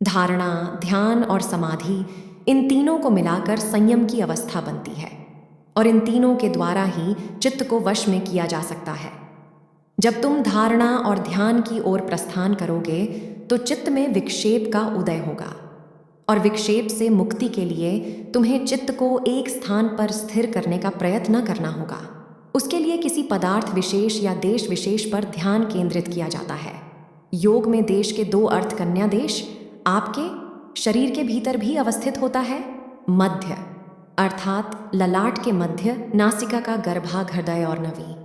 धारणा, ध्यान और समाधि, इन तीनों को मिलाकर संयम की अवस्था बनती है और इन तीनों के द्वारा ही चित्त को वश में किया जा सकता है। जब तुम धारणा और ध्यान की ओर प्रस्थान करोगे तो चित्त में विक्षेप का उदय होगा और विक्षेप से मुक्ति के लिए तुम्हें चित्त को एक स्थान पर स्थिर करने का प्रयत्न न करना होगा। उसके लिए किसी पदार्थ विशेष या देश विशेष पर ध्यान केंद्रित किया जाता है। योग में देश के दो अर्थ कन्या देश आपके शरीर के भीतर भी अवस्थित होता है। मध्य अर्थात ललाट के मध्य, नासिका का गर्भाघ, हृदय और नवी,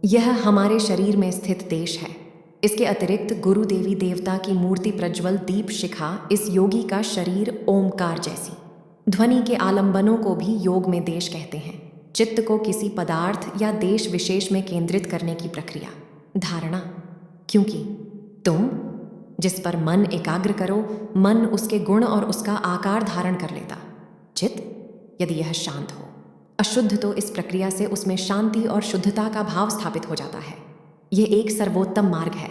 यह हमारे शरीर में स्थित देश है। इसके अतिरिक्त गुरु देवी देवता की मूर्ति प्रज्वल दीप शिखा इस योगी का शरीर ओमकार जैसी ध्वनि के आलंबनों को भी योग में देश कहते हैं। चित्त को किसी पदार्थ या देश विशेष में केंद्रित करने की प्रक्रिया धारणा, क्योंकि तुम जिस पर मन एकाग्र करो, मन उसके गुण और उसका आकार धारण कर लेता। चित्त यदि यह शांत हो, अशुद्ध, तो इस प्रक्रिया से उसमें शांति और शुद्धता का भाव स्थापित हो जाता है। ये एक सर्वोत्तम मार्ग है।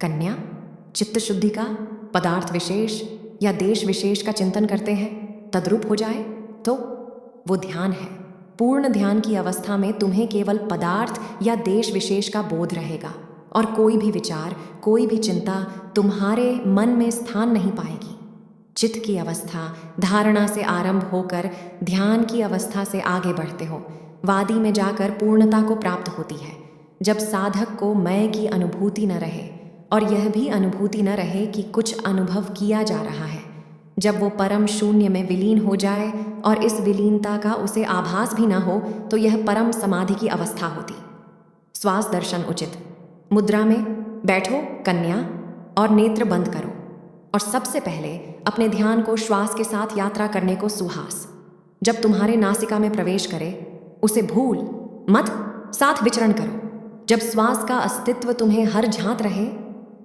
कन्या चित्त शुद्धि का पदार्थ विशेष या देश विशेष का चिंतन करते हैं तद्रूप हो जाए तो वो ध्यान है। पूर्ण ध्यान की अवस्था में तुम्हें केवल पदार्थ या देश विशेष का बोध रहेगा और कोई भी विचार, कोई भी चिंता तुम्हारे मन में स्थान नहीं पाएगी। चित्त की अवस्था धारणा से आरंभ होकर ध्यान की अवस्था से आगे बढ़ते हो, वादी में जाकर पूर्णता को प्राप्त होती है। जब साधक को मैं की अनुभूति न रहे और यह भी अनुभूति न रहे कि कुछ अनुभव किया जा रहा है, जब वो परम शून्य में विलीन हो जाए और इस विलीनता का उसे आभास भी न हो, तो यह परम समाधि की अवस्था होती। श्वास दर्शन उचित मुद्रा में बैठो कन्या और नेत्र बंद करो और सबसे पहले अपने ध्यान को श्वास के साथ यात्रा करने को सुहास जब तुम्हारे नासिका में प्रवेश करे उसे भूल मत साथ विचरण करो। जब श्वास का अस्तित्व तुम्हें हर झांत रहे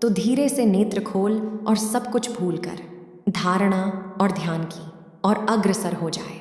तो धीरे से नेत्र खोल और सब कुछ भूलकर धारणा और ध्यान की और अग्रसर हो जाए।